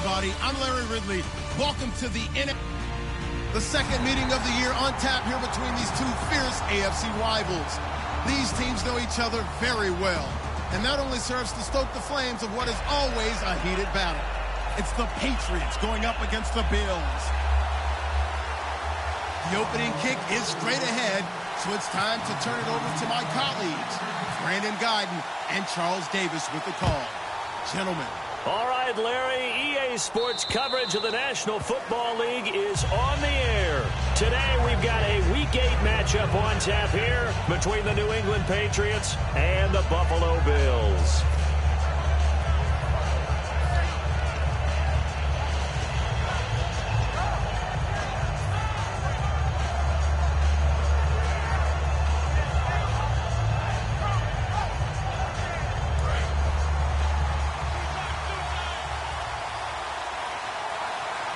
everybody. I'm Larry Ridley. Welcome to the second meeting of the year on tap here between these two fierce AFC rivals. These teams know each other very well, and that only serves to stoke the flames of what is always a heated battle. It's the Patriots going up against the Bills. The opening kick is straight ahead, so it's time to turn it over to my colleagues, Brandon Guyton and Charles Davis with the call. Gentlemen. All right, Larry, EA Sports coverage of the National Football League is on the air. Today we've got a Week 8 matchup on tap here between the New England Patriots and the Buffalo Bills.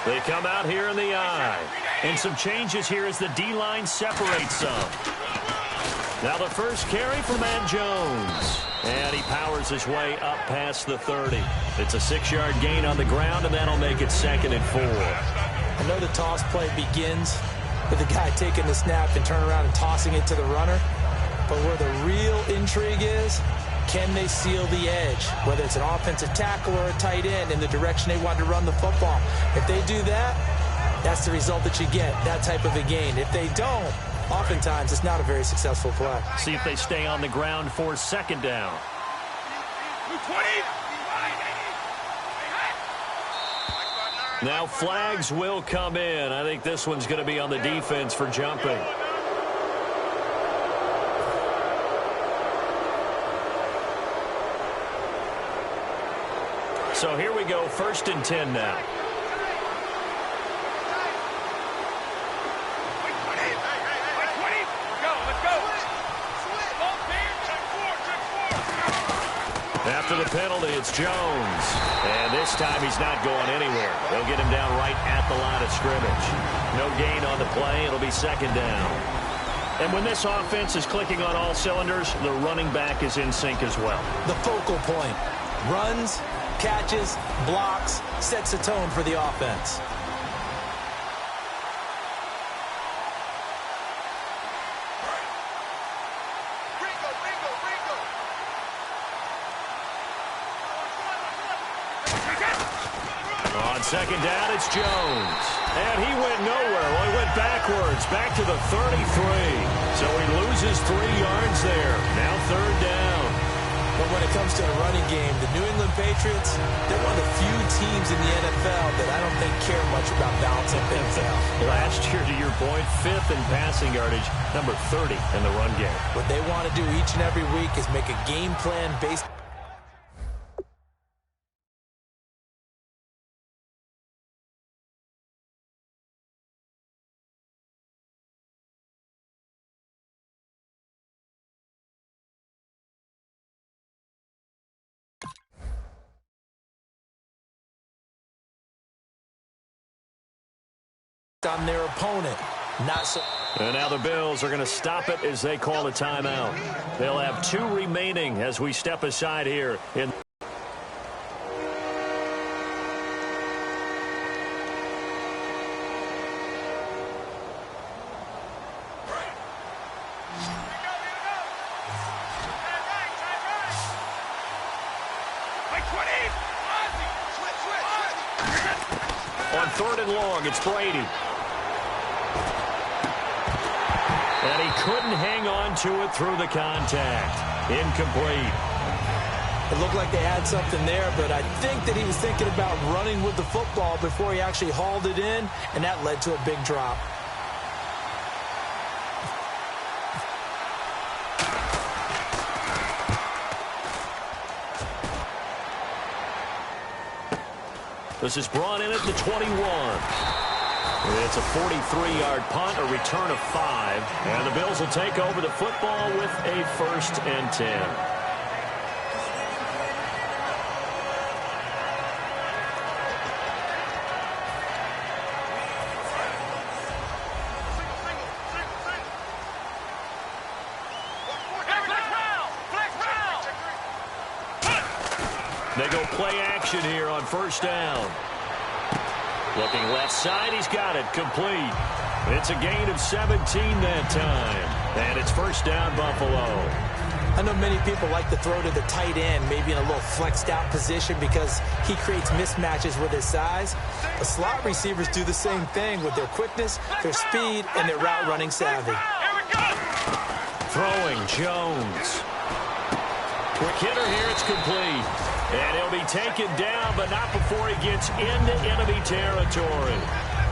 They come out here in the eye. And some changes here as the D-line separates some. Now the first carry from Matt Jones. And he powers his way up past the 30. It's a 6-yard gain on the ground, and that'll make it 2nd and 4. I know the toss play begins with the guy taking the snap and turning around and tossing it to the runner. But where the real intrigue is, can they seal the edge, whether it's an offensive tackle or a tight end, in the direction they want to run the football? If they do that, that's the result that you get, that type of a gain. If they don't, oftentimes it's not a very successful play. See if they stay on the ground for 2nd down. Now flags will come in. I think this one's going to be on the defense for jumping. So here we go, 1st and 10 now. After the penalty, it's Jones. And this time he's not going anywhere. They'll get him down right at the line of scrimmage. No gain on the play. It'll be 2nd down. And when this offense is clicking on all cylinders, the running back is in sync as well. The focal point. Runs, catches, blocks, sets a tone for the offense. On 2nd down, it's Jones. And he went nowhere. Well, he went backwards, back to the 33. So he loses 3 yards there. Now 3rd down. But when it comes to a running game, the New England Patriots, they're one of the few teams in the NFL that I don't think care much about balancing things out. Last year, to your point, 5th in passing yardage, number 30 in the run game. What they want to do each and every week is make a game plan based. On their opponent. Not so. And now the Bills are going to stop it as they call a timeout. They'll have 2 remaining as we step aside here in. On 3rd and long, it's Brady. And he couldn't hang on to it through the contact. Incomplete. It looked like they had something there, but I think that he was thinking about running with the football before he actually hauled it in, and that led to a big drop. This is brought in at the 21. It's a 43-yard punt, a return of 5. And the Bills will take over the football with a 1st and 10. They go play action here on 1st down. Looking left side, he's got it, complete. It's a gain of 17 that time. And it's first down, Buffalo. I know many people like to throw to the tight end, maybe in a little flexed out position because he creates mismatches with his size. The slot receivers do the same thing with their quickness, their speed, and their route running savvy. Throwing, Jones. Quick hitter here, it's complete. And he'll be taken down, but not before he gets into enemy territory.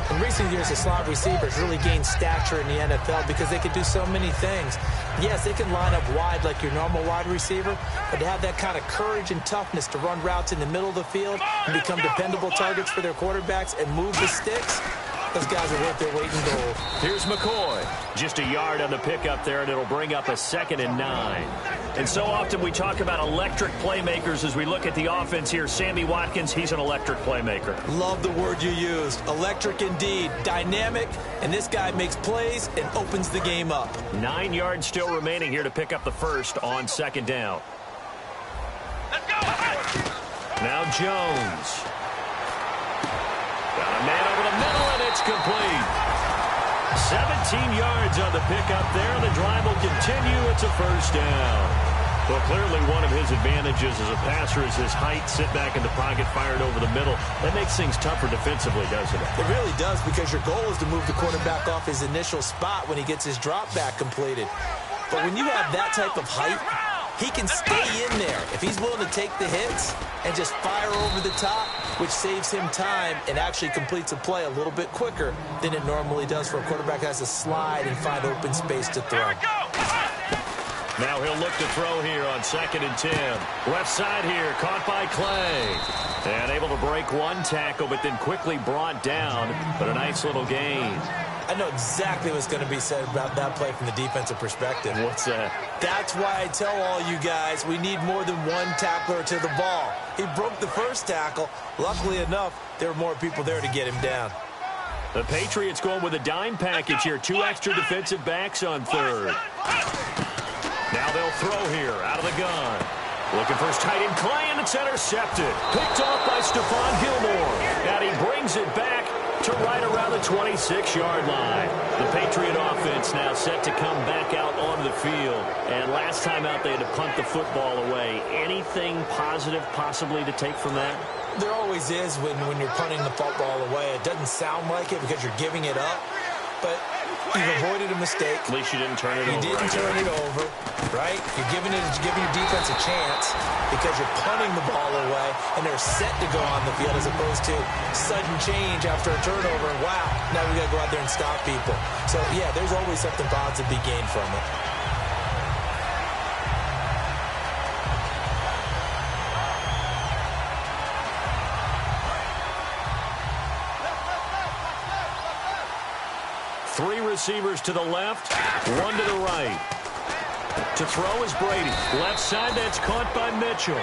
In recent years, the slot receivers really gained stature in the NFL because they can do so many things. Yes, they can line up wide like your normal wide receiver, but to have that kind of courage and toughness to run routes in the middle of the field and become dependable targets for their quarterbacks and move the sticks, those guys are worth their weight in gold. Here's McCoy. Just a yard on the pickup there, and it'll bring up a 2nd and 9. And so often we talk about electric playmakers as we look at the offense here. Sammy Watkins, he's an electric playmaker. Love the word you used. Electric indeed. Dynamic, and this guy makes plays and opens the game up. 9 yards still remaining here to pick up the first on 2nd down. Let's go. Now Jones. Got a man over the middle, and it's complete. 17 yards on the pickup there, and the drive will continue. It's a first down. Well, clearly one of his advantages as a passer is his height. Sit back in the pocket, fired over the middle. That makes things tougher defensively, doesn't it? It really does, because your goal is to move the quarterback off his initial spot when he gets his drop back completed. But when you have that type of height, he can stay in there if he's willing to take the hits and just fire over the top, which saves him time and actually completes a play a little bit quicker than it normally does for a quarterback that has to slide and find open space to throw. Now he'll look to throw here on 2nd and 10. Left side here, caught by Clay. And able to break one tackle, but then quickly brought down. But a nice little gain. I know exactly what's going to be said about that play from the defensive perspective. What's that? That's why I tell all you guys we need more than one tackler to the ball. He broke the first tackle. Luckily enough, there were more people there to get him down. The Patriots going with a dime package here. 2 extra defensive backs on 3rd. Now they'll throw here out of the gun. Looking for his tight end, Clay, and it's intercepted. Picked off by Stephon Gilmore. And he brings it back to right around the 26-yard line. The Patriot offense now set to come back out onto the field. And last time out, they had to punt the football away. Anything positive possibly to take from that? There always is when you're punting the football away. It doesn't sound like it because you're giving it up. But you've avoided a mistake. At least you didn't turn it over. You didn't turn it over, right? You're giving your defense a chance because you're punting the ball away, and they're set to go on the field as opposed to sudden change after a turnover. And wow, now we got to go out there and stop people. So, yeah, there's always something positive to be gained from it. Three receivers to the left, one to the right. To throw is Brady. Left side, that's caught by Mitchell.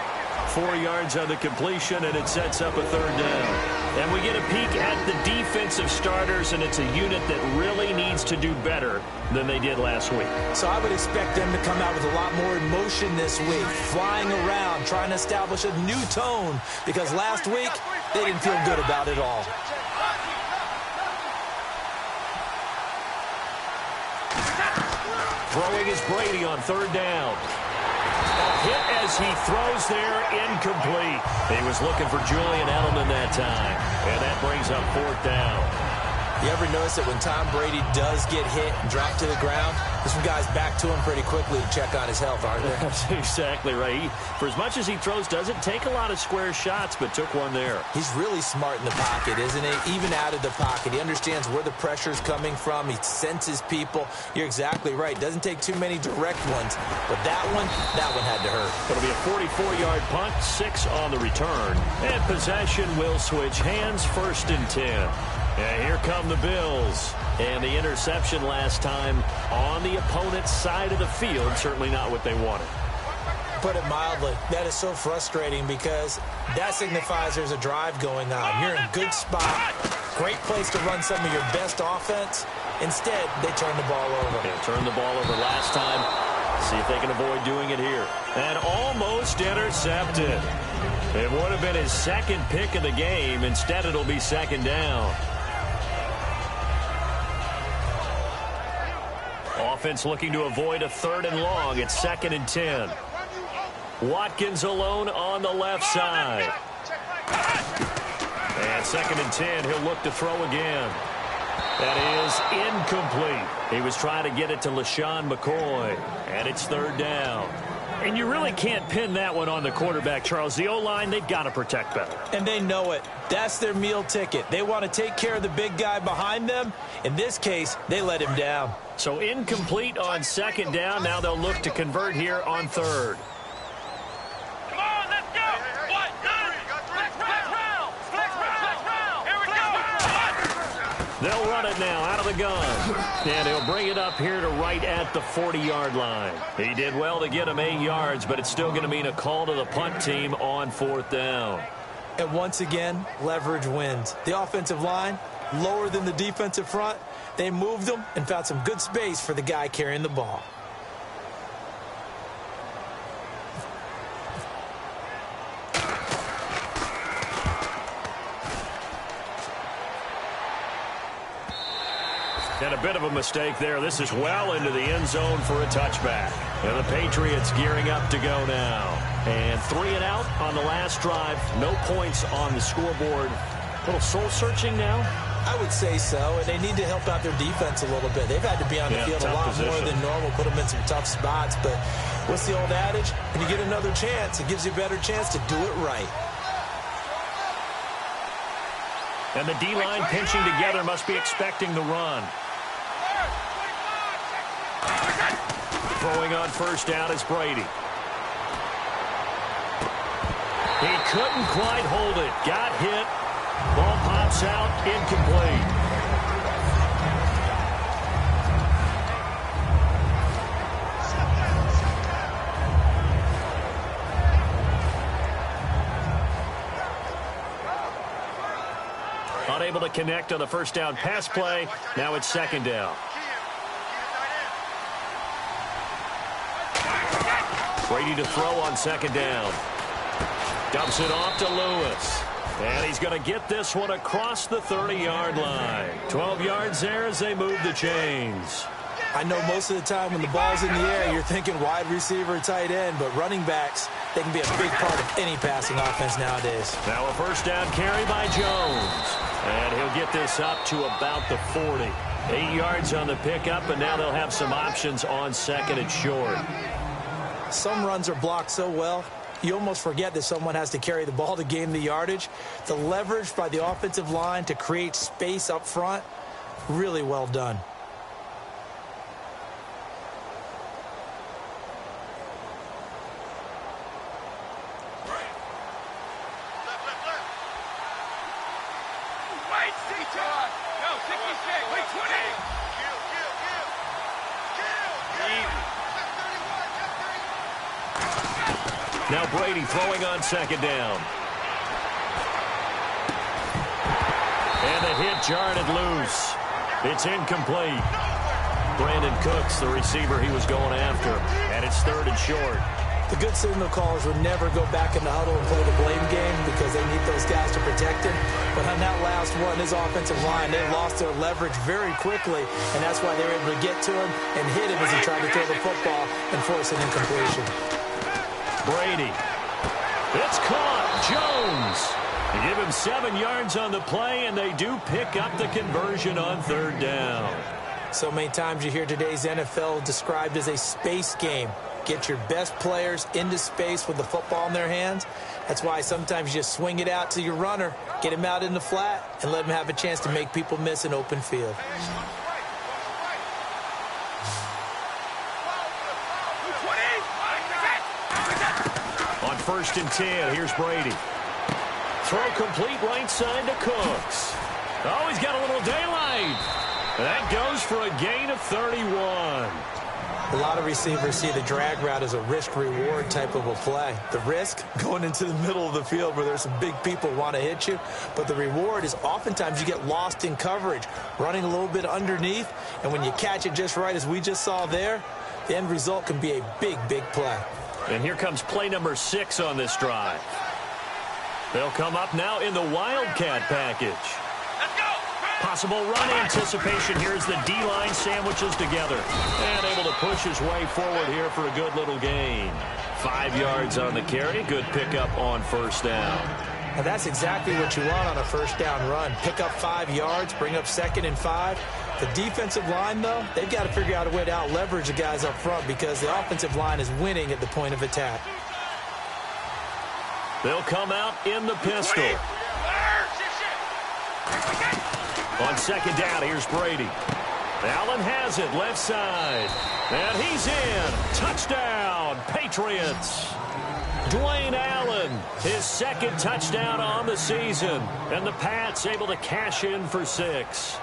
4 yards on the completion, and it sets up a 3rd down. And we get a peek at the defensive starters, and it's a unit that really needs to do better than they did last week. So I would expect them to come out with a lot more emotion this week, flying around, trying to establish a new tone, because last week they didn't feel good about it all. Throwing is Brady on 3rd down. A hit as he throws there, incomplete. He was looking for Julian Edelman that time, and that brings up 4th down. You ever notice that when Tom Brady does get hit and drop to the ground, there's some guys back to him pretty quickly to check on his health, aren't there? That's exactly right. For as much as he throws, doesn't take a lot of square shots, but took one there. He's really smart in the pocket, isn't he? Even out of the pocket. He understands where the pressure's coming from. He senses people. You're exactly right. Doesn't take too many direct ones. But that one had to hurt. It'll be a 44-yard punt, 6 on the return. And possession will switch hands, 1st and 10. And here come the Bills. And the interception last time on the opponent's side of the field. Certainly not what they wanted. Put it mildly, that is so frustrating because that signifies there's a drive going on. You're in a good spot. Great place to run some of your best offense. Instead, they turn the ball over. They turned the ball over last time. See if they can avoid doing it here. And almost intercepted. It would have been his second pick of the game. Instead, it'll be second down. Offense looking to avoid a 3rd and long. It's 2nd and 10. Watkins alone on the left side. And 2nd and 10, he'll look to throw again. That is incomplete. He was trying to get it to LaShawn McCoy, and it's 3rd down. And you really can't pin that one on the quarterback, Charles. The O-line, they've got to protect better. And they know it. That's their meal ticket. They want to take care of the big guy behind them. In this case, they let him down. So incomplete on 2nd down. Now they'll look to convert here on 3rd. Come on, let's go. What? Flex round. Here we go. They'll run it now out of the gun. And he'll bring it up here to right at the 40-yard line. He did well to get him 8 yards, but it's still going to mean a call to the punt team on 4th down. And once again, leverage wins. The offensive line, lower than the defensive front. They moved them and found some good space for the guy carrying the ball. And a bit of a mistake there. This is well into the end zone for a touchback. And the Patriots gearing up to go now. And 3 and out on the last drive. No points on the scoreboard. A little soul-searching now? I would say so, and they need to help out their defense a little bit. They've had to be on the field a lot more than normal, put them in some tough spots. But what's the old adage? When you get another chance, it gives you a better chance to do it right. And the D-line pinching together must be expecting the run. Throwing on 1st down is Brady. He couldn't quite hold it. Got hit. Ball pops out, incomplete. Unable to connect on the 1st down pass play. Now it's 2nd down. Brady to throw on 2nd down. Dumps it off to Lewis. And he's going to get this one across the 30-yard line. 12 yards there as they move the chains. I know most of the time when the ball's in the air, you're thinking wide receiver, tight end, but running backs, they can be a big part of any passing offense nowadays. Now a 1st down carry by Jones. And he'll get this up to about the 40. 8 yards on the pickup, and now they'll have some options on 2nd and short. Some runs are blocked so well, you almost forget that someone has to carry the ball to gain the yardage. The leverage by the offensive line to create space up front, really well done. Wait, CJ. No, 66. Wait, 20. Now Brady throwing on 2nd down. And the hit jarred it loose. It's incomplete. Brandon Cooks, the receiver he was going after. And it's 3rd and short. The good signal callers would never go back in the huddle and play the blame game because they need those guys to protect him. But on that last one, his offensive line, they lost their leverage very quickly, and that's why they were able to get to him and hit him as he tried to throw the football and force an incompletion. Brady. It's caught. Jones. They give him 7 yards on the play, and they do pick up the conversion on 3rd down. So many times you hear today's NFL described as a space game. Get your best players into space with the football in their hands. That's why sometimes you just swing it out to your runner, get him out in the flat, and let him have a chance to make people miss an open field. On 1st and 10, here's Brady. Throw complete right side to Cooks. Oh, he's got a little daylight. That goes for a gain of 31. A lot of receivers see the drag route as a risk-reward type of a play. The risk, going into the middle of the field where there's some big people want to hit you. But the reward is oftentimes you get lost in coverage, running a little bit underneath. And when you catch it just right, as we just saw there, the end result can be a big, big play. And here comes play number 6 on this drive. They'll come up now in the Wildcat package. Let's go. Possible run anticipation. Here's the D-line sandwiches together. And able to push his way forward here for a good little gain. 5 yards on the carry. Good pickup on first down. Now that's exactly what you want on a first down run. Pick up 5 yards, bring up 2nd and 5. The defensive line, though, they've got to figure out a way to out-leverage the guys up front because the offensive line is winning at the point of attack. They'll come out in the pistol. On second down, here's Brady. Allen has it, left side. And he's in. Touchdown, Patriots. Dwayne Allen, his 2nd touchdown on the season. And the Pats able to cash in for 6.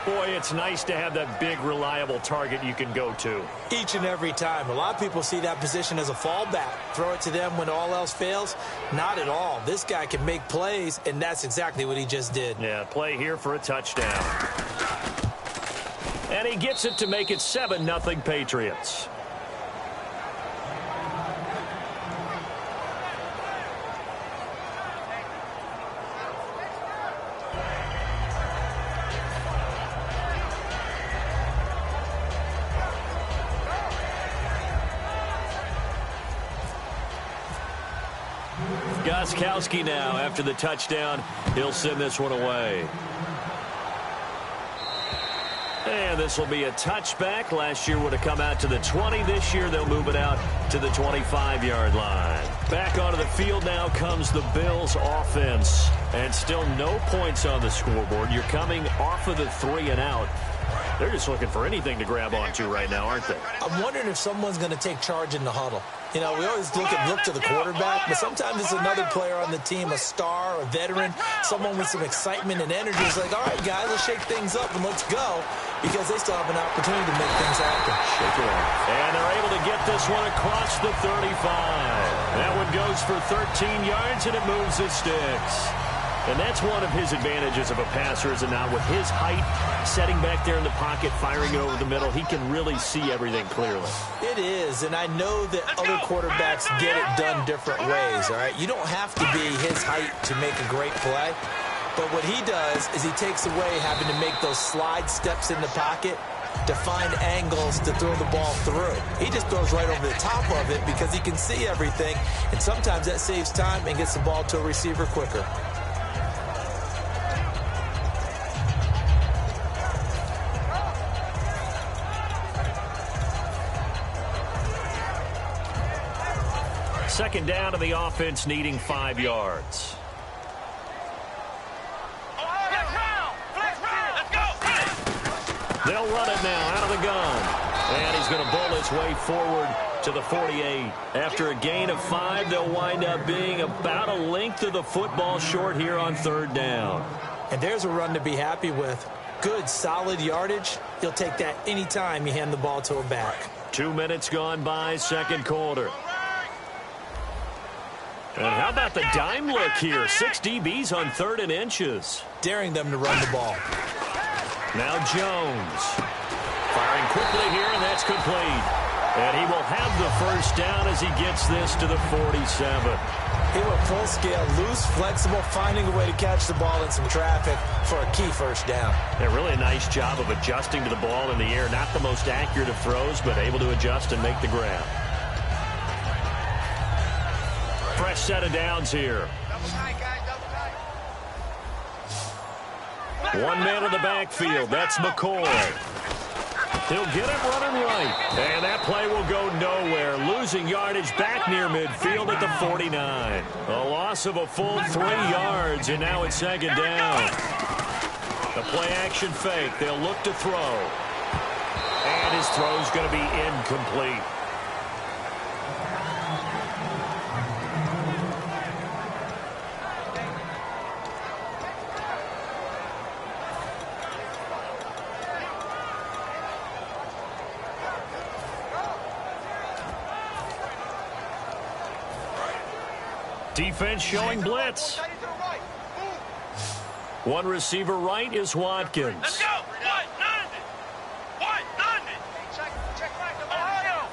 Boy, it's nice to have that big, reliable target you can go to. Each and every time. A lot of people see that position as a fallback. Throw it to them when all else fails. Not at all. This guy can make plays, and that's exactly what he just did. Yeah, play here for a touchdown. And he gets it to make it 7-0 Patriots. Gostkowski now after the touchdown. He'll send this one away. And this will be a touchback. Last year would have come out to the 20. This year they'll move it out to the 25-yard line. Back onto the field now comes the Bills offense. And still no points on the scoreboard. You're coming off of the 3 and out. They're just looking for anything to grab onto right now, aren't they? I'm wondering if someone's going to take charge in the huddle. You know, we always look to the quarterback, but sometimes it's another player on the team, a star, a veteran, someone with some excitement and energy. It's like, all right, guys, let's shake things up and let's go, because they still have an opportunity to make things happen. Shake it up. And they're able to get this one across the 35. That one goes for 13 yards, and it moves the sticks. And that's one of his advantages of a passer, is it not? With his height, setting back there in the pocket, firing it over the middle, he can really see everything clearly. It is, and I know that other quarterbacks get it done different ways, all right? You don't have to be his height to make a great play. But what he does is he takes away having to make those slide steps in the pocket to find angles to throw the ball through. He just throws right over the top of it because he can see everything, and sometimes that saves time and gets the ball to a receiver quicker. Second down to the offense, needing 5 yards. They'll run it now out of the gun. And he's going to bowl his way forward to the 48. After a gain of 5, they'll wind up being about a length of the football short here on 3rd down. And there's a run to be happy with. Good, solid yardage. You'll take that anytime you hand the ball to a back. 2 minutes gone by, 2nd quarter. And how about the dime look here? 6 DBs on 3rd and inches. Daring them to run the ball. Now Jones. Firing quickly here, and that's complete. And he will have the first down as he gets this to the 47. He went full scale, loose, flexible, finding a way to catch the ball in some traffic for a key first down. Yeah, really a nice job of adjusting to the ball in the air. Not the most accurate of throws, but able to adjust and make the grab. Fresh set of downs here. One man in the backfield. That's McCoy. He'll get it running right. And that play will go nowhere. Losing yardage back near midfield at the 49. A loss of a full 3 yards, and now it's 2nd down. The play action fake. They'll look to throw. And his throw's going to be incomplete. Defense showing blitz. One receiver right is Watkins. Let's go. What? Nothing. What? Nothing. Check right. Ohio.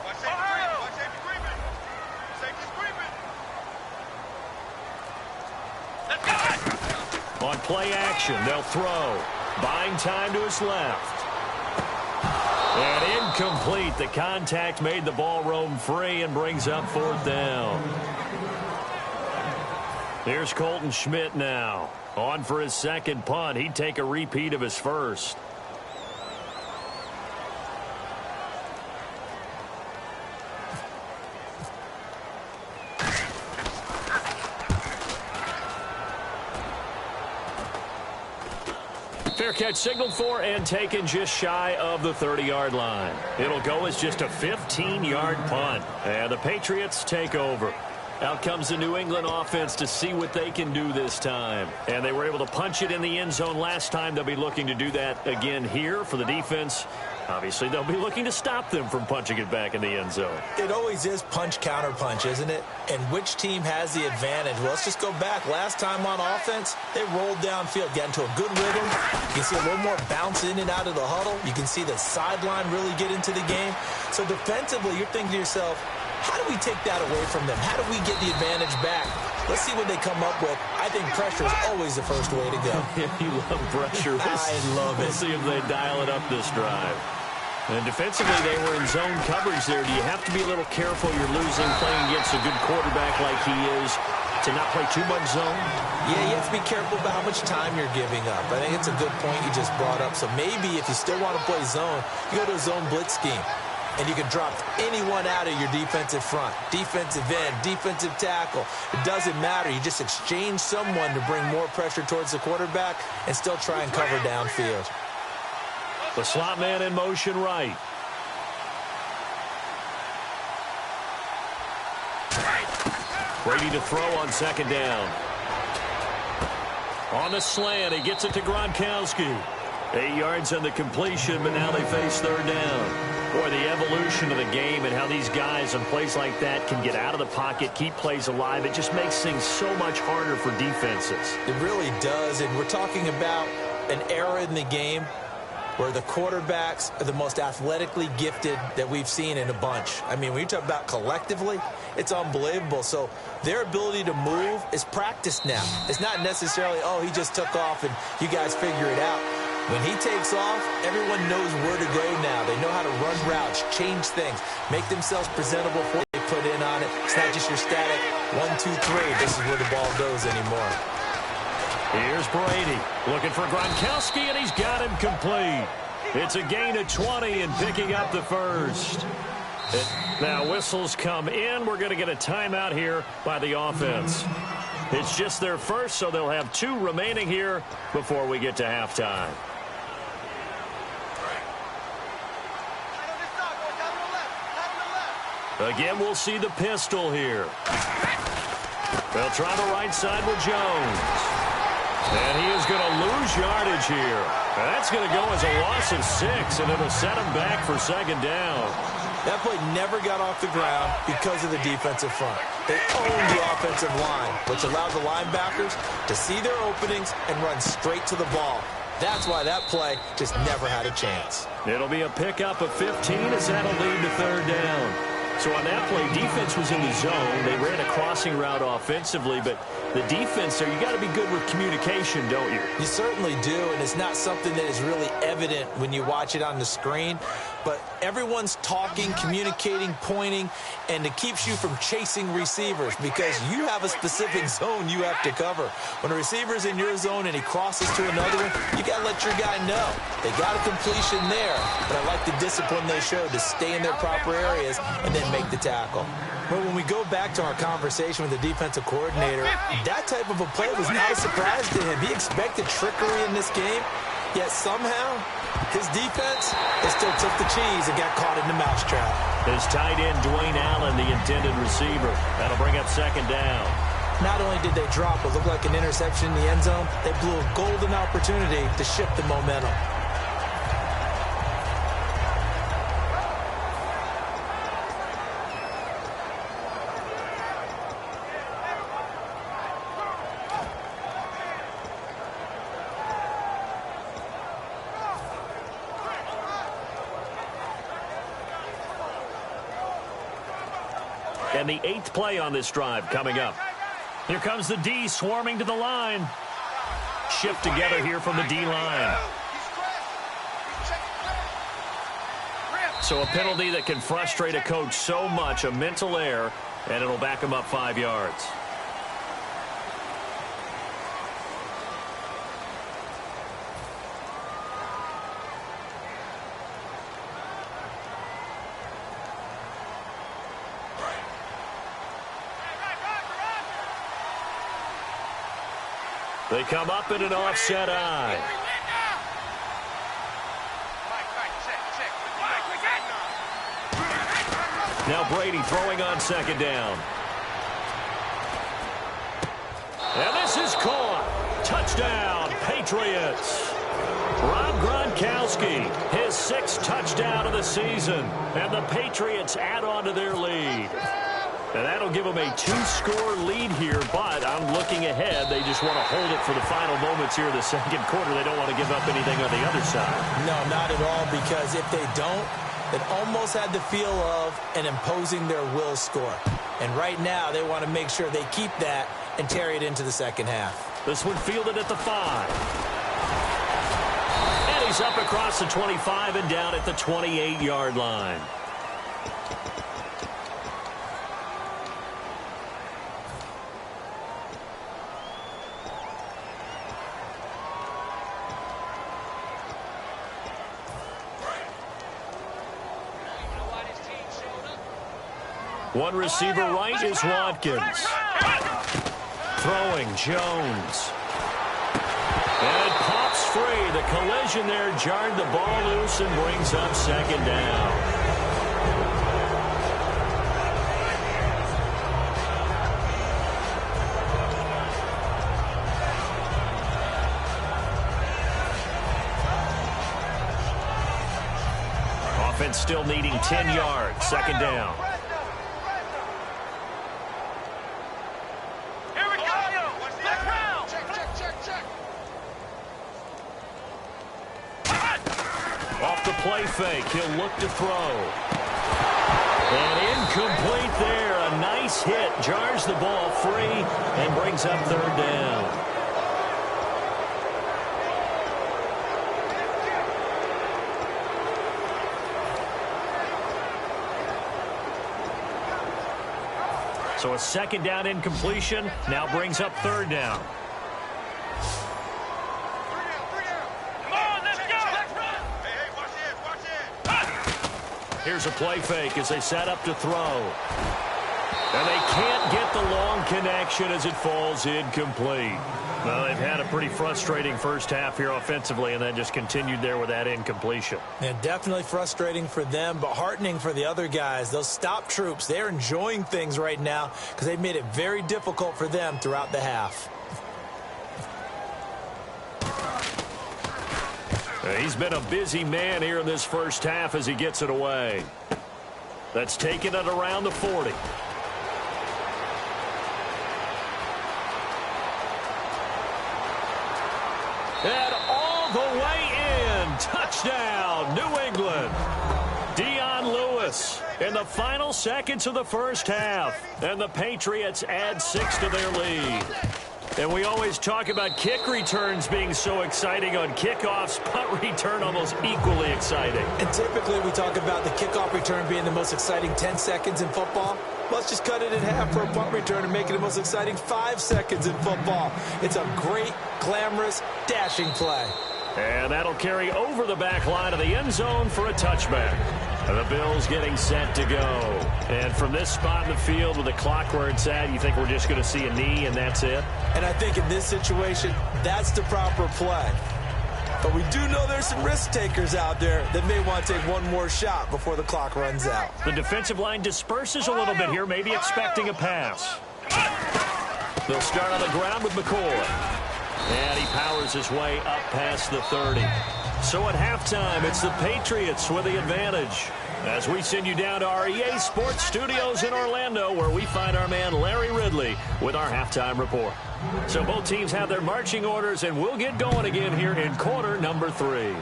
Safety creeping. On play action, they'll throw. Buying time to his left. And incomplete. The contact made the ball roam free and brings up 4th down. Here's Colton Schmidt now. On for his second punt. He'd take a repeat of his first. Fair catch signaled for and taken just shy of the 30-yard line. It'll go as just a 15-yard punt. And the Patriots take over. Out comes the New England offense to see what they can do this time. And they were able to punch it in the end zone last time. They'll be looking to do that again here for the defense. Obviously, they'll be looking to stop them from punching it back in the end zone. It always is punch, counter punch, isn't it? And which team has the advantage? Well, let's just go back. Last time on offense, they rolled downfield, got into a good rhythm. You can see a little more bounce in and out of the huddle. You can see the sideline really get into the game. So defensively, you're thinking to yourself, how do we take that away from them? How do we get the advantage back? Let's see what they come up with. I think pressure is always the first way to go. You love pressure. I love it. We'll see if they dial it up this drive. And defensively, they were in zone coverage there. Do you have to be a little careful? You're losing playing against a good quarterback like he is to not play too much zone? Yeah, you have to be careful about how much time you're giving up. I think it's a good point you just brought up. So maybe if you still want to play zone, you go to a zone blitz scheme. And you can drop anyone out of your defensive front. Defensive end, defensive tackle. It doesn't matter. You just exchange someone to bring more pressure towards the quarterback and still try and cover downfield. The slot man in motion right. Brady to throw on second down. On the slant, he gets it to Gronkowski. 8 yards on the completion, but now they face third down. Boy, the evolution of the game and how these guys on plays like that can get out of the pocket, keep plays alive, it just makes things so much harder for defenses. It really does, and we're talking about an era in the game where the quarterbacks are the most athletically gifted that we've seen in a bunch. I mean, when you talk about collectively, it's unbelievable. So their ability to move is practiced now. It's not necessarily, oh, he just took off and you guys figure it out. When he takes off, everyone knows where to go now. They know how to run routes, change things, make themselves presentable for what they put in on it. It's not just your static 1, 2, 3. This is where the ball goes anymore. Here's Brady looking for Gronkowski, and he's got him complete. It's a gain of 20 and picking up the first. Now whistles come in. We're going to get a timeout here by the offense. It's just their first, so they'll have 2 remaining here before we get to halftime. Again, we'll see the pistol here. They'll try the right side with Jones. And he is going to lose yardage here. And that's going to go as a loss of 6, and it'll set him back for second down. That play never got off the ground because of the defensive front. They owned the offensive line, which allowed the linebackers to see their openings and run straight to the ball. That's why that play just never had a chance. It'll be a pickup of 15 as that'll lead to third down. So on that play, defense was in the zone. They ran a crossing route offensively, but the defense there, you got to be good with communication, don't you? You certainly do, and it's not something that is really evident when you watch it on the screen. But everyone's talking, communicating, pointing, and it keeps you from chasing receivers because you have a specific zone you have to cover. When a receiver's in your zone and he crosses to another one, you got to let your guy know. They got a completion there, but I like the discipline they showed to stay in their proper areas and then make the tackle. But when we go back to our conversation with the defensive coordinator, that type of a play was not a surprise to him. He expected trickery in this game, yet somehow his defense, they still took the cheese and got caught in the mousetrap. His tight end, Dwayne Allen, the intended receiver. That'll bring up second down. Not only did they drop what looked like an interception in the end zone, they blew a golden opportunity to shift the momentum. And the 8th play on this drive coming up. Here comes the D swarming to the line. shift together here from the D-line. So a penalty that can frustrate a coach so much, a mental error, and it'll back him up 5 yards. They come up in an offset eye. Now Brady throwing on second down. And this is caught. Touchdown, Patriots. Rob Gronkowski, his 6th touchdown of the season. And the Patriots add on to their lead. And that'll give them a 2-score lead here, but I'm looking ahead. They just want to hold it for the final moments here in the second quarter. They don't want to give up anything on the other side. No, not at all, because if they don't, it almost had the feel of an imposing their will score. And right now, they want to make sure they keep that and carry it into the second half. This one fielded at the 5. And he's up across the 25 and down at the 28-yard line. One receiver right is Watkins. Throwing, Jones. And it pops free. The collision there jarred the ball loose and brings up second down. Offense still needing 10 yards. Second down. Play fake. He'll look to throw. And incomplete there. A nice hit. Jars the ball free and brings up third down. So a second down incompletion now brings up third down. Here's a play fake as they set up to throw. And they can't get the long connection as it falls incomplete. Well, they've had a pretty frustrating first half here offensively, and then just continued there with that incompletion. Yeah, definitely frustrating for them, but heartening for the other guys. Those stop troops, they're enjoying things right now because they've made it very difficult for them throughout the half. He's been a busy man here in this first half as he gets it away. That's taking it around the 40. And all the way in. Touchdown, New England. Dion Lewis in the final seconds of the first half. And the Patriots add 6 to their lead. And we always talk about kick returns being so exciting on kickoffs. Punt return almost equally exciting. And typically we talk about the kickoff return being the most exciting 10 seconds in football. Let's just cut it in half for a punt return and make it the most exciting 5 seconds in football. It's a great, glamorous, dashing play. And that'll carry over the back line of the end zone for a touchback. And the Bills getting set to go. And from this spot in the field with the clock where it's at, you think we're just going to see a knee and that's it? And I think in this situation, that's the proper play. But we do know there's some risk takers out there that may want to take one more shot before the clock runs out. The defensive line disperses a little bit here, maybe expecting a pass. They'll start on the ground with McCoy. And he powers his way up past the 30. So at halftime, it's the Patriots with the advantage. As we send you down to our EA Sports Studios in Orlando, where we find our man Larry Ridley with our halftime report. So both teams have their marching orders, and we'll get going again here in quarter number 3.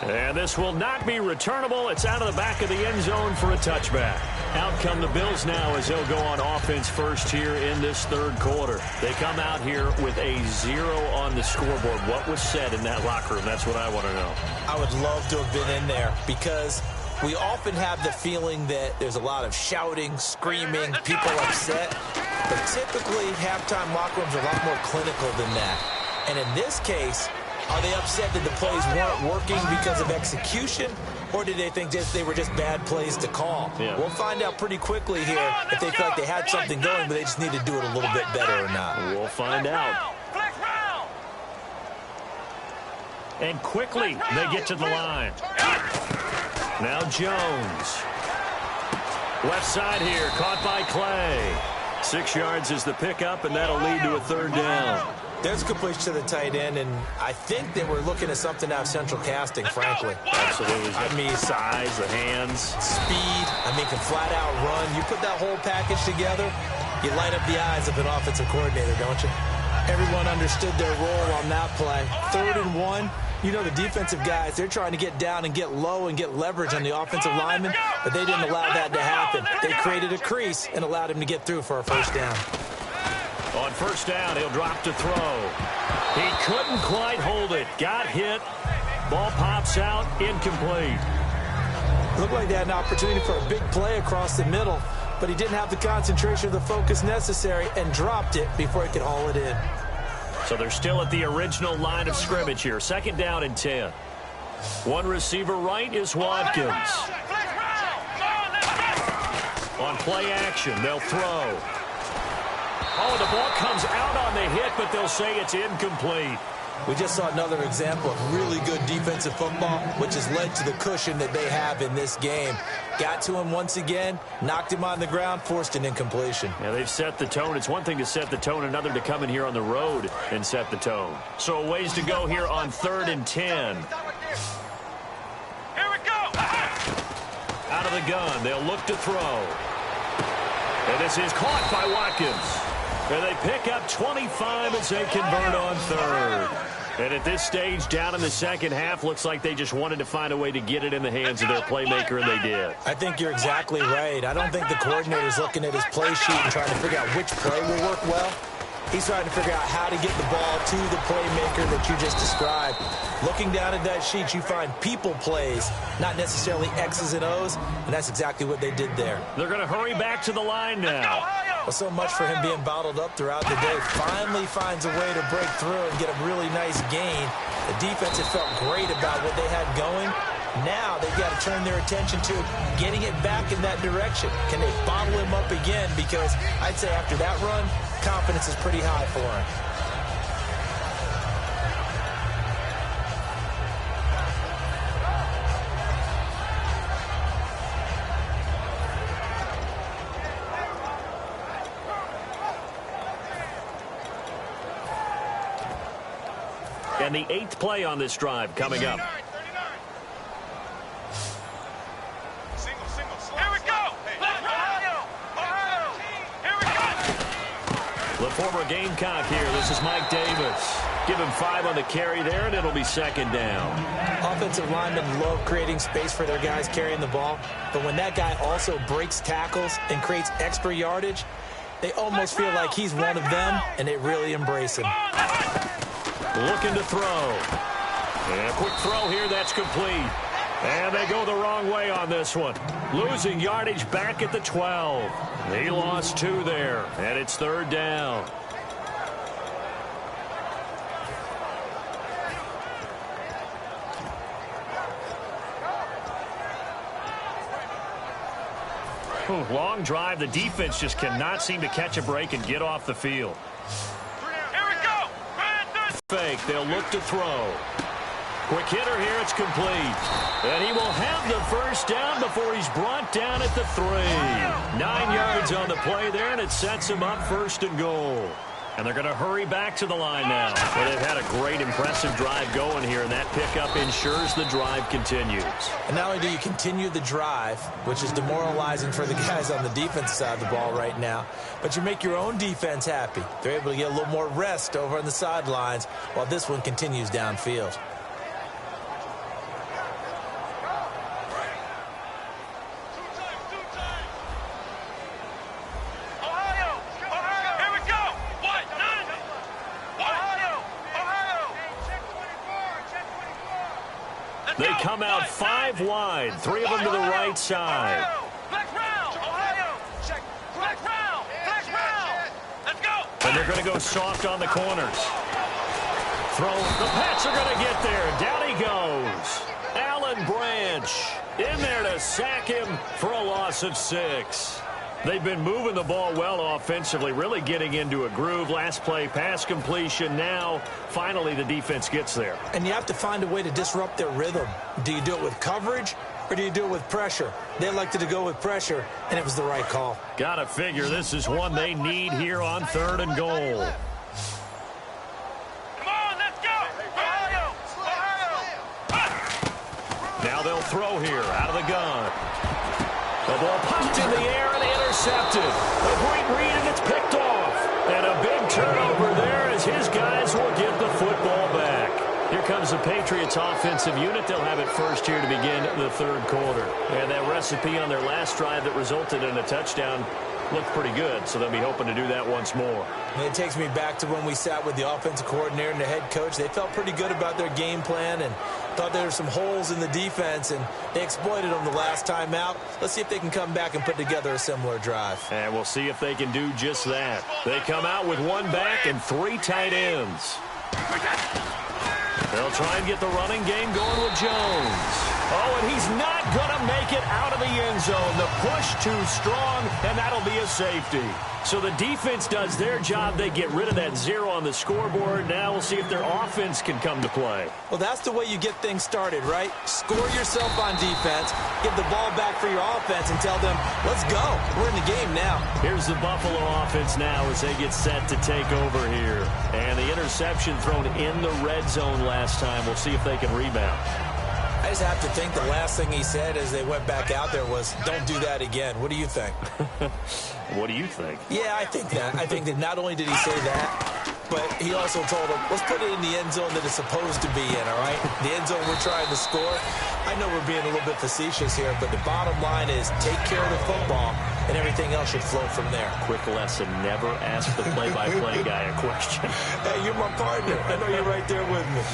And this will not be returnable. It's out of the back of the end zone for a touchback. Out come the Bills now as they'll go on offense first here in this third quarter. They come out here with a 0 on the scoreboard. What was said in that locker room? That's what I want to know. I would love to have been in there because we often have the feeling that there's a lot of shouting, screaming, people upset. But typically, halftime locker rooms are a lot more clinical than that. And in this case, are they upset that the plays weren't working because of execution, or did they think they were just bad plays to call? Yeah. We'll find out pretty quickly here if they feel like they had something going, but they just need to do it a little bit better or not. We'll find out. And quickly, they get to the line. Now Jones. Left side here, caught by Clay. 6 yards is the pickup, and that'll lead to a third down. There's a completion to the tight end, and I think they were looking at something out of central casting, frankly. Absolutely. I mean, size, the hands. Speed, can flat out run. You put that whole package together, you light up the eyes of an offensive coordinator, don't you? Everyone understood their role on that play. 3rd and 1. You know the defensive guys, they're trying to get down and get low and get leverage on the offensive lineman, but they didn't allow that to happen. They created a crease and allowed him to get through for a first down. On first down, he'll drop to throw. He couldn't quite hold it. Got hit. Ball pops out. Incomplete. Looked like they had an opportunity for a big play across the middle, but he didn't have the concentration or the focus necessary and dropped it before he could haul it in. So they're still at the original line of scrimmage here. 2nd down and 10. One receiver right is Watkins. On play action, they'll throw. Oh, the ball comes out on the hit, but they'll say it's incomplete. We just saw another example of really good defensive football, which has led to the cushion that they have in this game. Got to him once again, knocked him on the ground, forced an incompletion. Yeah, they've set the tone. It's one thing to set the tone, another to come in here on the road and set the tone. So a ways to go here on 3rd and 10. Here we go. Out of the gun, they'll look to throw. And this is caught by Watkins. And they pick up 25 as they convert on 3rd. And at this stage, down in the second half, looks like they just wanted to find a way to get it in the hands of their playmaker, and they did. I think you're exactly right. I don't think the coordinator's looking at his play sheet and trying to figure out which play will work well. He's trying to figure out how to get the ball to the playmaker that you just described. Looking down at that sheet, you find people plays, not necessarily X's and O's, and that's exactly what they did there. They're going to hurry back to the line now. Well, so much for him being bottled up throughout the day. Finally finds a way to break through and get a really nice gain. The defense had felt great about what they had going. Now they've got to turn their attention to getting it back in that direction. Can they bottle him up again? Because I'd say after that run, confidence is pretty high for him. And the 8th play on this drive coming up. Here we go. Here we go. The former Gamecock here. This is Mike Davis. Give him 5 on the carry there, and it'll be 2nd down. Offensive linemen love creating space for their guys carrying the ball, but when that guy also breaks tackles and creates extra yardage, they almost feel like he's one of them, and they really embrace him. Looking to throw. And a quick throw here, that's complete. And they go the wrong way on this one. Losing yardage back at the 12. He lost 2 there, and it's 3rd down. Long drive. The defense just cannot seem to catch a break and get off the field. Fake. They'll look to throw. Quick hitter here. It's complete. And he will have the first down before he's brought down at the 3. 9 yards on the play there, and it sets him up 1st and goal. And they're going to hurry back to the line now. Well, they've had a great, impressive drive going here, and that pickup ensures the drive continues. And not only do you continue the drive, which is demoralizing for the guys on the defensive side of the ball right now, but you make your own defense happy. They're able to get a little more rest over on the sidelines while this one continues downfield. They come out 5 wide, 3 of them to the right side. And they're going to go soft on the corners. Throw. The Pats are going to get there. Down he goes. Alan Branch in there to sack him for a loss of 6. They've been moving the ball well offensively, really getting into a groove. Last play, pass completion. Now, finally, the defense gets there. And you have to find a way to disrupt their rhythm. Do you do it with coverage, or do you do it with pressure? They elected to go with pressure, and it was the right call. Gotta figure this is one they need here on 3rd and goal. Come on, let's go! Now they'll throw here, out of the gun. The ball popped in the air and intercepted. A great read, and it's picked off. And a big turnover there as his guys will get the football back. Here comes the Patriots offensive unit. They'll have it first here to begin the 3rd quarter. And that recipe on their last drive that resulted in a touchdown looked pretty good, so they'll be hoping to do that once more. And it takes me back to when we sat with the offensive coordinator and the head coach. They felt pretty good about their game plan and thought there were some holes in the defense, and they exploited them the last time out. Let's see if they can come back and put together a similar drive. And we'll see if they can do just that. They come out with 1 back and 3 tight ends. They'll try and get the running game going with Jones. Oh, and he's not going to make it out of the end zone. The push too strong, and that'll be a safety. So the defense does their job. They get rid of that 0 on the scoreboard. Now we'll see if their offense can come to play. Well, that's the way you get things started, right? Score yourself on defense, give the ball back for your offense, and tell them, let's go. We're in the game now. Here's the Buffalo offense now as they get set to take over here. And the interception thrown in the red zone last time. We'll see if they can rebound. I just have to think the last thing he said as they went back out there was, don't do that again. What do you think? What do you think? Yeah, I think that. I think that not only did he say that, but he also told them, let's put it in the end zone that it's supposed to be in, all right? The end zone we're trying to score. I know we're being a little bit facetious here, but the bottom line is take care of the football, and everything else should flow from there. Quick lesson, never ask the play-by-play guy a question. Hey, you're my partner. I know you're right there with me.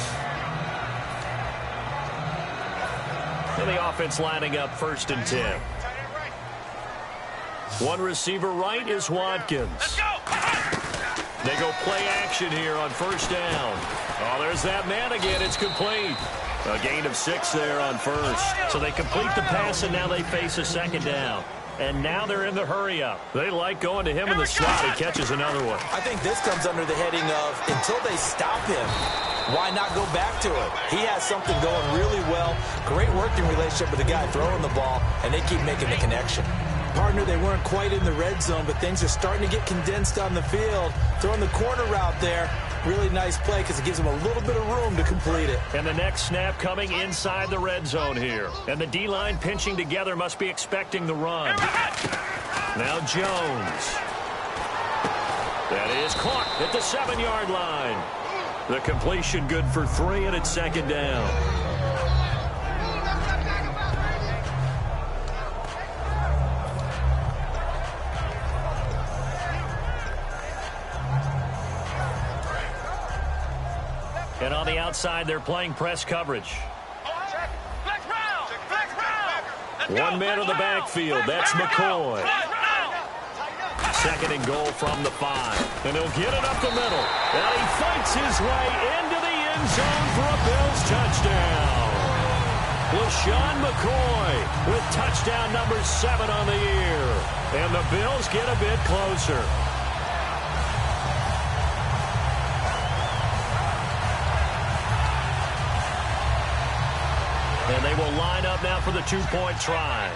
And the offense lining up 1st and 10. 1 receiver right is Watkins. They go play action here on 1st down. Oh, there's that man again. It's complete. A gain of 6 there on 1st. So they complete the pass, and now they face a 2nd down. And now they're in the hurry-up. They like going to him in the slot. He catches another one. I think this comes under the heading of until they stop him, why not go back to it? He has something going really well. Great working relationship with the guy throwing the ball, and they keep making the connection. Partner, they weren't quite in the red zone, but things are starting to get condensed on the field. Throwing the corner route there. Really nice play because it gives them a little bit of room to complete it. And the next snap coming inside the red zone here. And the D-line pinching together must be expecting the run. Now Jones. That is caught at the 7-yard line. The completion good for 3, and it's 2nd down. And on the outside, they're playing press coverage. 1 man in the backfield. That's McCoy. 2nd and goal from the 5. And he'll get it up the middle. And he fights his way into the end zone for a Bills touchdown. LaShawn McCoy with touchdown number 7 on the year. And the Bills get a bit closer. And they will line up now for the 2-point try.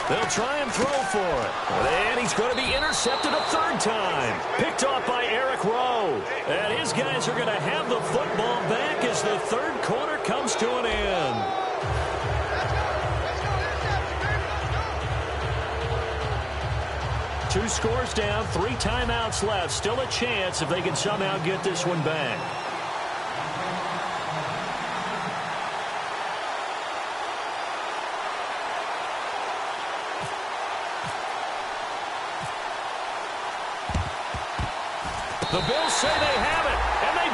They'll try and throw for it. And he's going to be intercepted a 3rd time. Picked off by Eric Rowe. And his guys are going to have the football back as the 3rd quarter comes to an end. Two scores down, 3 timeouts left. Still a chance if they can somehow get this one back. The Bills say they have it, and they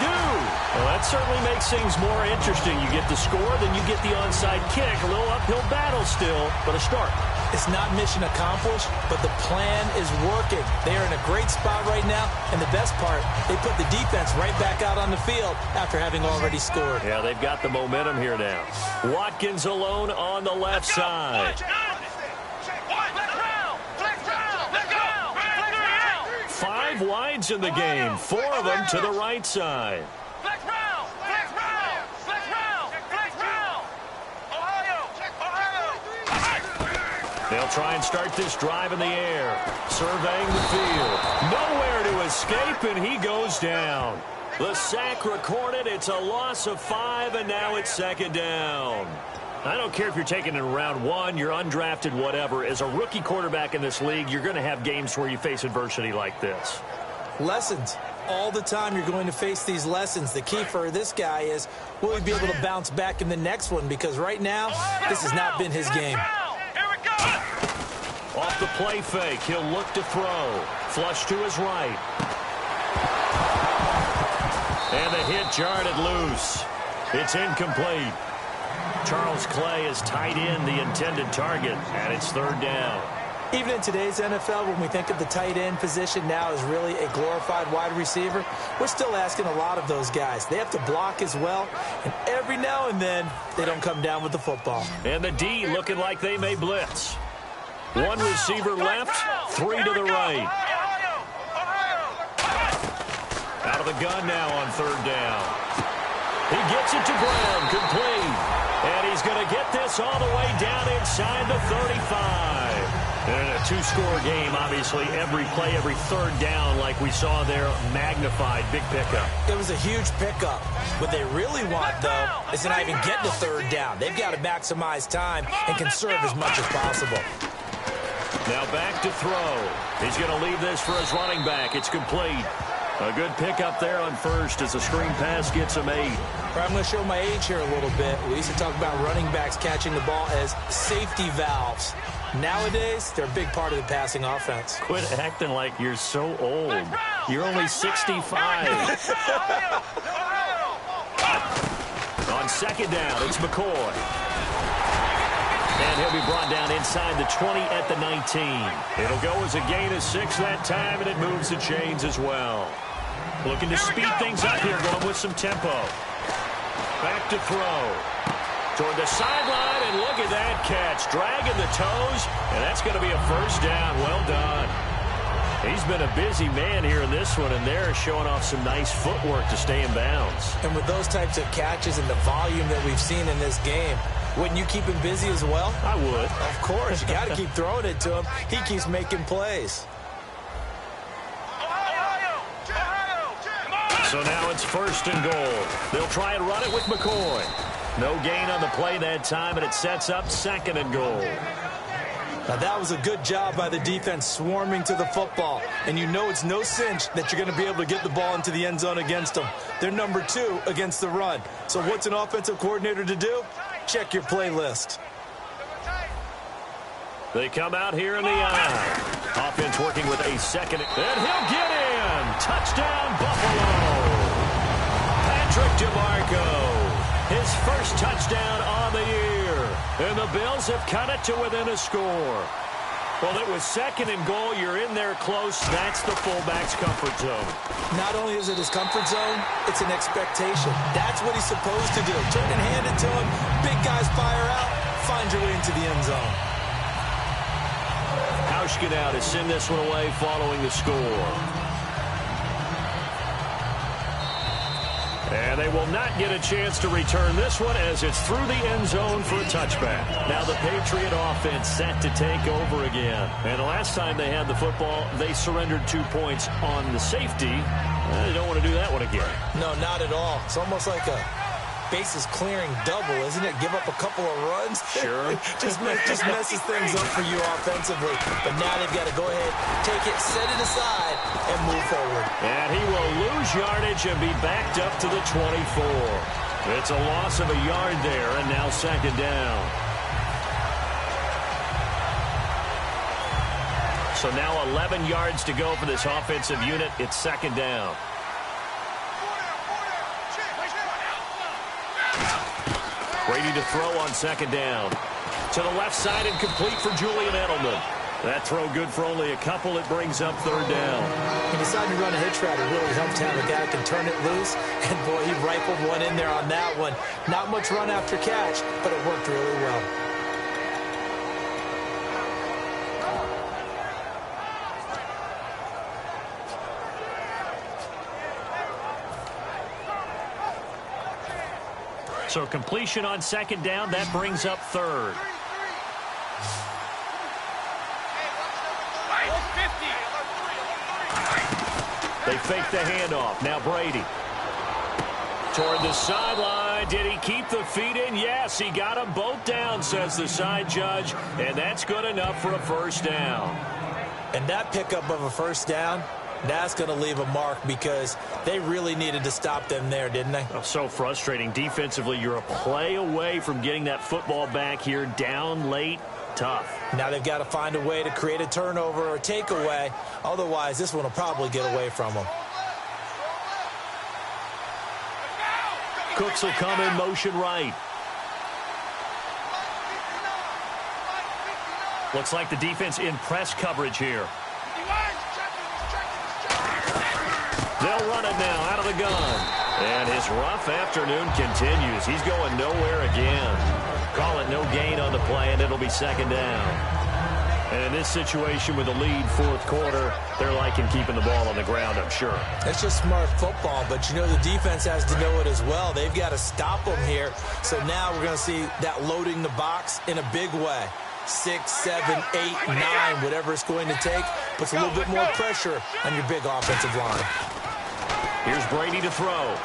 Well, that certainly makes things more interesting. You get the score, then you get the onside kick. A little uphill battle still, but a start. It's not mission accomplished, but the plan is working. They are in a great spot right now, and the best part, they put the defense right back out on the field after having already scored. Yeah, they've got the momentum here now. Watkins alone on the left side. 5 wides in the game, 4 of them to the right side. They'll try and start this drive in the air. Surveying the field. Nowhere to escape, and he goes down. The sack recorded. It's a loss of 5, and now it's second down. I don't care if you're taking it in round 1, you're undrafted, whatever. As a rookie quarterback in this league, you're going to have games where you face adversity like this. Lessons. All the time you're going to face these lessons. The key for this guy is, will he be able to bounce back in the next one? Because right now, this has not been his game. Off the play fake, he'll look to throw. Flush to his right. And the hit jarred it loose. It's incomplete. Charles Clay is tied in the intended target, and it's third down. Even in today's NFL, when we think of the tight end position now as really a glorified wide receiver, we're still asking a lot of those guys. They have to block as well, and every now and then, they don't come down with the football. And the D looking like they may blitz. 1 receiver left, 3 to the right. Out of the gun now on third down. He gets it to Brown, complete. And he's going to get this all the way down inside the 35. And in a 2-score game, obviously, every play, every third down, like we saw there, magnified, big pickup. It was a huge pickup. What they really want, though, is to not even get to third down. They've got to maximize time and conserve as much as possible. Now back to throw. He's going to leave this for his running back. It's complete. A good pickup there on first as the screen pass gets him 8. I'm going to show my age here a little bit. We used to talk about running backs catching the ball as safety valves. Nowadays, they're a big part of the passing offense. Quit acting like you're so old. You're only 65. On second down, it's McCoy. And he'll be brought down inside the 20 at the 19. It'll go as a gain of 6 that time, and it moves the chains as well. Looking to speed things up here, going with some tempo. Back to throw. Toward the sideline, and look at that catch. Dragging the toes, and that's going to be a first down. Well done. He's been a busy man here in this one, and they're showing off some nice footwork to stay in bounds. And with those types of catches and the volume that we've seen in this game, wouldn't you keep him busy as well? I would. Of course. You got to keep throwing it to him. He keeps making plays. So now it's first and goal. They'll try and run it with McCoy. No gain on the play that time, and it sets up second and goal. Now, that was a good job by the defense swarming to the football. And you know it's no cinch that you're going to be able to get the ball into the end zone against them. They're number 2 against the run. So what's an offensive coordinator to do? Check your playlist. They come out here in the eye. Offense working with a second. And he'll get in. Touchdown, Buffalo. Patrick DeMarco. His first touchdown on the year. And the Bills have cut it to within a score. Well, it was second and goal. You're in there close. That's the fullback's comfort zone. Not only is it his comfort zone, it's an expectation. That's what he's supposed to do. Turn and hand it to him. Big guys fire out. Find your way into the end zone. Hauschka now to send this one away following the score. And they will not get a chance to return this one as it's through the end zone for a touchback. Now the Patriot offense set to take over again. And the last time they had the football, they surrendered 2 points on the safety. They don't want to do that one again. No, not at all. It's almost like a bases clearing double, isn't it? Give up a couple of runs. Sure. just messes things up for you offensively. But now they've got to go ahead, take it, set it aside, and move forward. And he will lose yardage and be backed up to the 24. It's a loss of a yard there, and now second down. So now 11 yards to go for this offensive unit. It's second down. Brady to throw on second down. To the left side and complete for Julian Edelman. That throw good for only a couple. It brings up third down. He decided to run a hitch route. It really helped to have a guy who can turn it loose. And, boy, he rifled one in there on that one. Not much run after catch, but it worked really well. So completion on second down. That brings up third. They fake the handoff. Now Brady. Toward the sideline. Did he keep the feet in? Yes, he got them both down, says the side judge. And that's good enough for a first down. And that pickup of a first down, that's going to leave a mark because they really needed to stop them there, didn't they? Oh, so frustrating. Defensively, you're a play away from getting that football back here. Down late. Tough. Now they've got to find a way to create a turnover or takeaway. Otherwise, this one will probably get away from them. Cooks will come in motion right. Looks like the defense in press coverage here. They'll run it now out of the gun. And his rough afternoon continues. He's going nowhere again. Call it no gain on the play, and it'll be second down. And in this situation with the lead fourth quarter, they're liking keeping the ball on the ground, I'm sure. That's just smart football, but you know the defense has to know it as well. They've got to stop them here. So now we're going to see that loading the box in a big way. 6, 7, 8, 9, whatever it's going to take, puts a little bit more pressure on your big offensive line. Here's Brady to throw.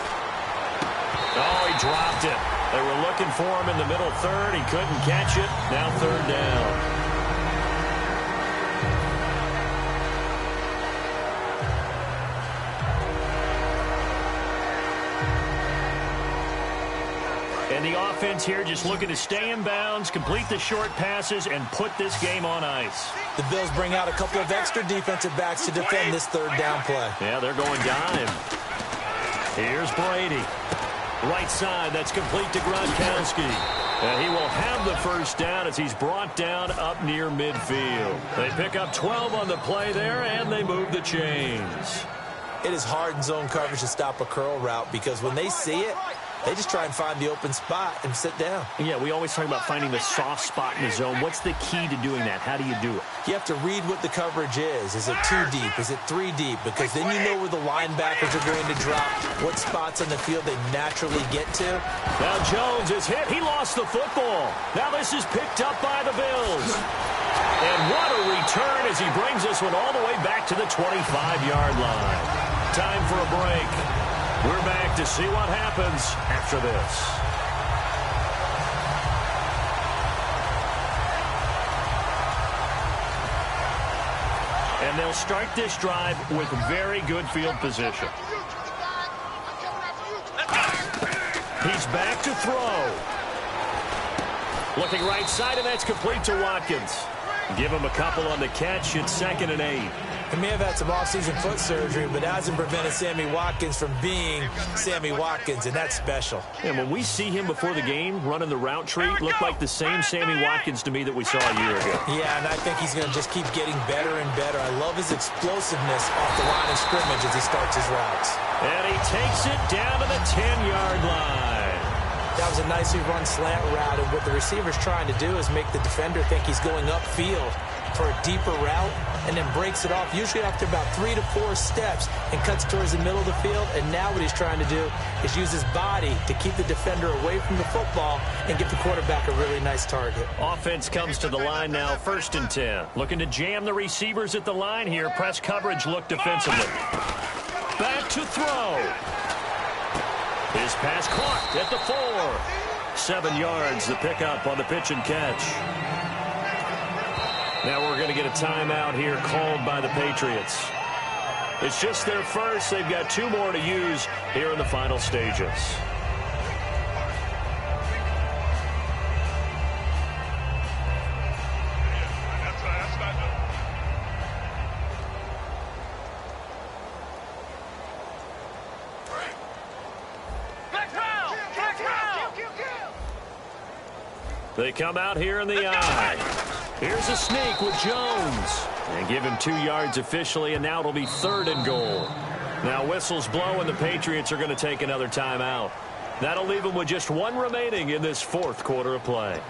Oh, he dropped it. They were looking for him in the middle third. He couldn't catch it. Now third down. And the offense here just looking to stay in bounds, complete the short passes, and put this game on ice. The Bills bring out a couple of extra defensive backs to defend this third down play. Yeah, they're going dime. Here's Brady. Right side, that's complete to Gronkowski. And he will have the first down as he's brought down up near midfield. They pick up 12 on the play there, and they move the chains. It is hard in zone coverage to stop a curl route because when they see it, they just try and find the open spot and sit down. Yeah, we always talk about finding the soft spot in the zone. What's the key to doing that? How do you do it? You have to read what the coverage is. Is it 2 deep? Is it 3 deep? Because then you know where the linebackers are going to drop, what spots on the field they naturally get to. Now Jones is hit. He lost the football. Now this is picked up by the Bills. And what a return as he brings this one all the way back to the 25-yard line. Time for a break. We're back to see what happens after this. And they'll start this drive with very good field position. He's back to throw. Looking right side, and that's complete to Watkins. Give him a couple on the catch. It's 2nd and 8. He may have had some off-season foot surgery, but hasn't prevented Sammy Watkins from being Sammy Watkins, and that's special. And when we see him before the game running the route tree, looked like the same Sammy Watkins to me that we saw a year ago. Yeah, and I think he's going to just keep getting better and better. I love his explosiveness off the line of scrimmage as he starts his routes. And he takes it down to the 10-yard line. That was a nicely run slant route, and what the receiver's trying to do is make the defender think he's going upfield for a deeper route and then breaks it off, usually after about 3 to 4 steps, and cuts towards the middle of the field. And now what he's trying to do is use his body to keep the defender away from the football and give the quarterback a really nice target. Offense comes to the line now, 1st and 10. Looking to jam the receivers at the line here. Press coverage look defensively. Back to throw. His pass caught at the 4. 7 yards, the pickup on the pitch and catch. Now we're going to get a timeout here called by the Patriots. It's just their first. They've got 2 more to use here in the final stages. They come out here in the eye. Here's a sneak with Jones. And give him 2 yards officially, and now it'll be 3rd and goal. Now whistles blow, and the Patriots are going to take another timeout. That'll leave them with just 1 remaining in this 4th quarter of play.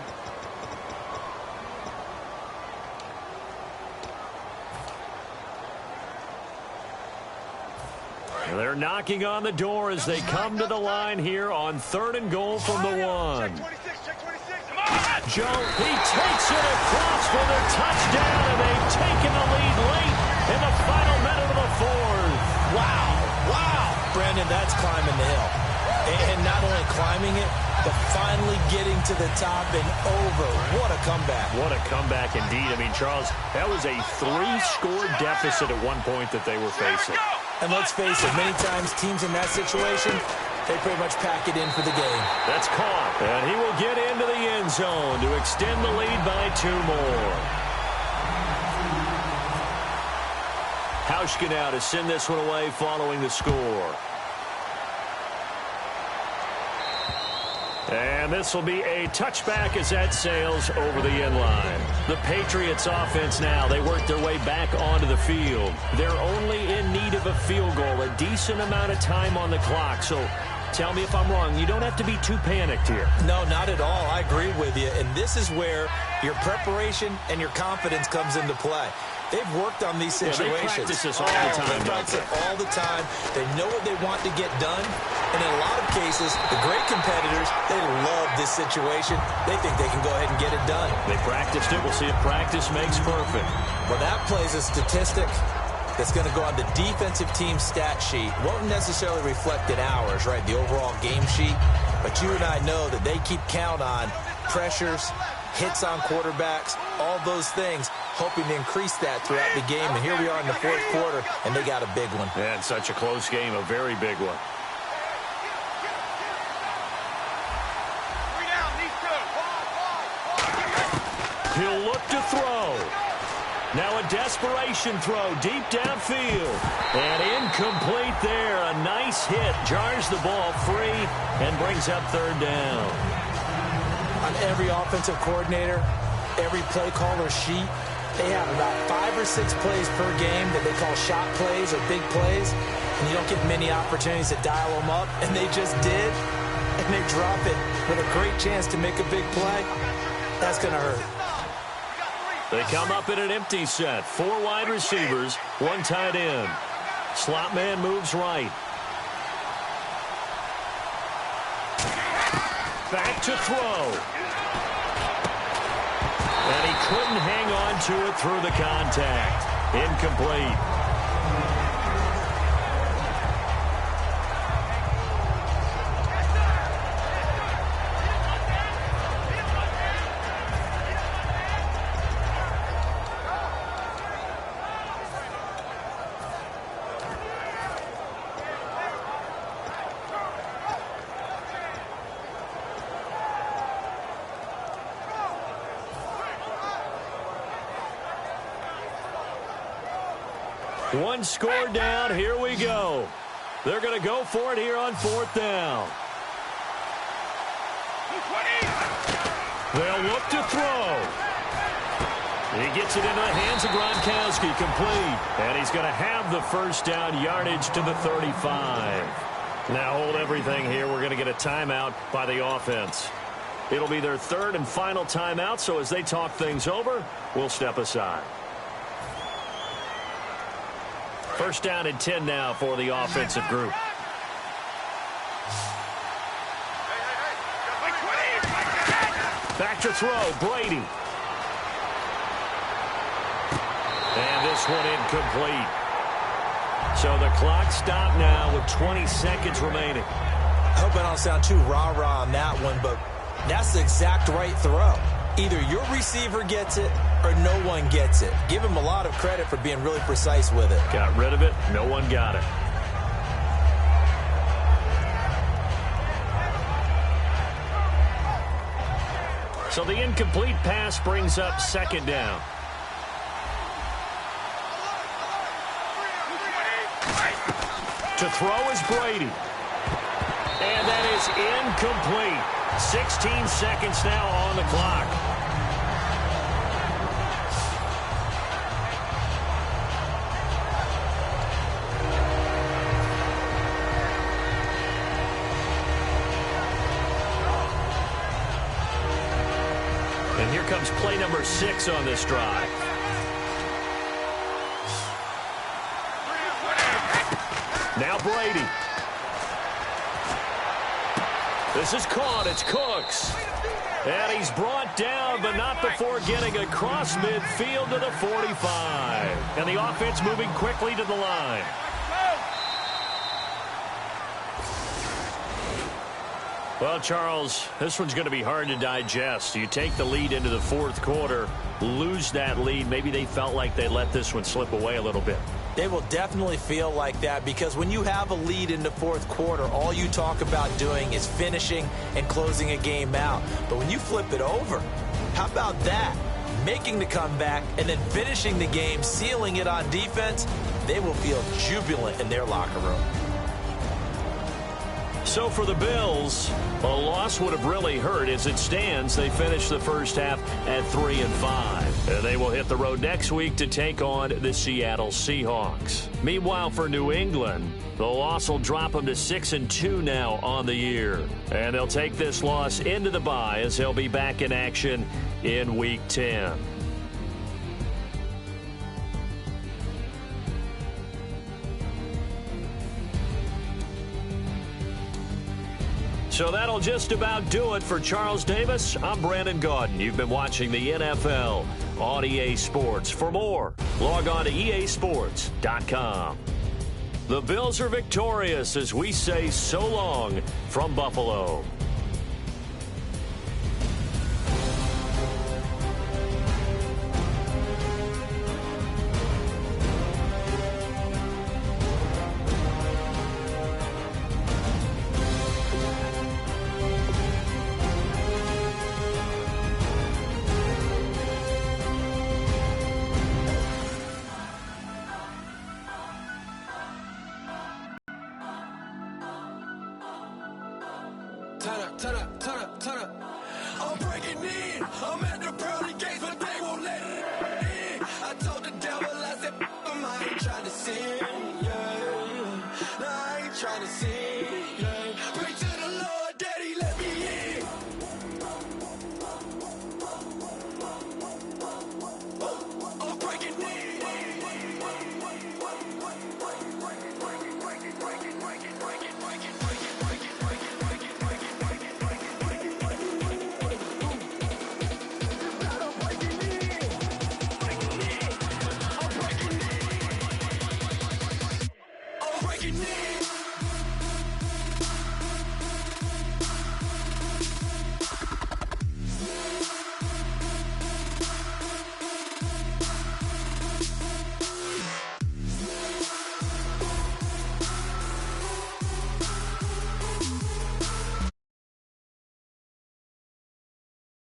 They're knocking on the door as they come to the line here on 3rd and goal from the 1. Joe, he takes it across for the touchdown, and they've taken the lead late in the final minute of the 4th. Wow. Brandon, that's climbing the hill. And not only climbing it, but finally getting to the top and over. What a comeback. What a comeback indeed. I mean, Charles, that was a 3-score deficit at one point that they were facing. And let's face it, many times teams in that situation, they pretty much pack it in for the game. That's caught. And he will get into the end zone to extend the lead by 2 more. Hauschka now to send this one away following the score. And this will be a touchback as that sails over the end line. The Patriots offense now, they work their way back onto the field. They're only in need of a field goal, a decent amount of time on the clock. So tell me if I'm wrong. You don't have to be too panicked here. No, not at all. I agree with you. And this is where your preparation and your confidence comes into play. They've worked on these situations. They practice this all the time. They practice it all the time. They know what they want to get done. And in a lot of cases, the great competitors, they love this situation. They think they can go ahead and get it done. They practiced it. We'll see if practice makes perfect. Well, that plays a statistic that's going to go on the defensive team stat sheet. Won't necessarily reflect in ours, right, the overall game sheet. But you and I know that they keep count on pressures, hits on quarterbacks, all those things, hoping to increase that throughout the game. And here we are in the 4th quarter, and they got a big one. And such a close game, a very big one. He'll look to throw. Now a desperation throw deep downfield. And incomplete there. A nice hit. Jars the ball free and brings up 3rd down. On every offensive coordinator, every play caller sheet, they have about 5 or 6 plays per game that they call shot plays or big plays. And you don't get many opportunities to dial them up. And they just did. And they drop it with a great chance to make a big play. That's going to hurt. They come up in an empty set. 4 wide receivers, 1 tight end. Slot man moves right. Back to throw. And he couldn't hang on to it through the contact. Incomplete. One score down. Here we go. They're going to go for it here on 4th down. They'll look to throw. He gets it into the hands of Gronkowski, complete. And he's going to have the 1st down, yardage to the 35. Now hold everything here. We're going to get a timeout by the offense. It'll be their 3rd and final timeout, so as they talk things over, we'll step aside. 1st down and 10 now for the offensive group. Back to throw, Brady. And this one incomplete. So the clock stopped now with 20 seconds remaining. I hope I don't sound too rah-rah on that one, but that's the exact right throw. Either your receiver gets it or no one gets it. Give him a lot of credit for being really precise with it. Got rid of it. No one got it. So the incomplete pass brings up 2nd down. To throw is Brady. And that is incomplete. 16 seconds now on the clock. And here comes play number 6 on this drive. Now Brady. This is caught. It's Cooks. And he's brought down, but not before getting across midfield to the 45. And the offense moving quickly to the line. Well, Charles, this one's going to be hard to digest. You take the lead into the fourth quarter, lose that lead. Maybe they felt like they let this one slip away a little bit. They will definitely feel like that because when you have a lead in the fourth quarter, all you talk about doing is finishing and closing a game out. But when you flip it over, how about that? Making the comeback and then finishing the game, sealing it on defense, they will feel jubilant in their locker room. So for the Bills, a loss would have really hurt. As it stands, they finished the first half at 3-5. They will hit the road next week to take on the Seattle Seahawks. Meanwhile, for New England, the loss will drop them to 6-2 now on the year. And they'll take this loss into the bye as they'll be back in action in Week 10. So that'll just about do it for Charles Davis. I'm Brandon Gaudin. You've been watching the NFL on EA Sports. For more, log on to easports.com. The Bills are victorious as we say so long from Buffalo. Turn up. I'm breaking in. I'm at the pearly gates, but they won't let it in. I told the devil, I said, I ain't trying to sin. Yeah. No, I ain't trying to sin.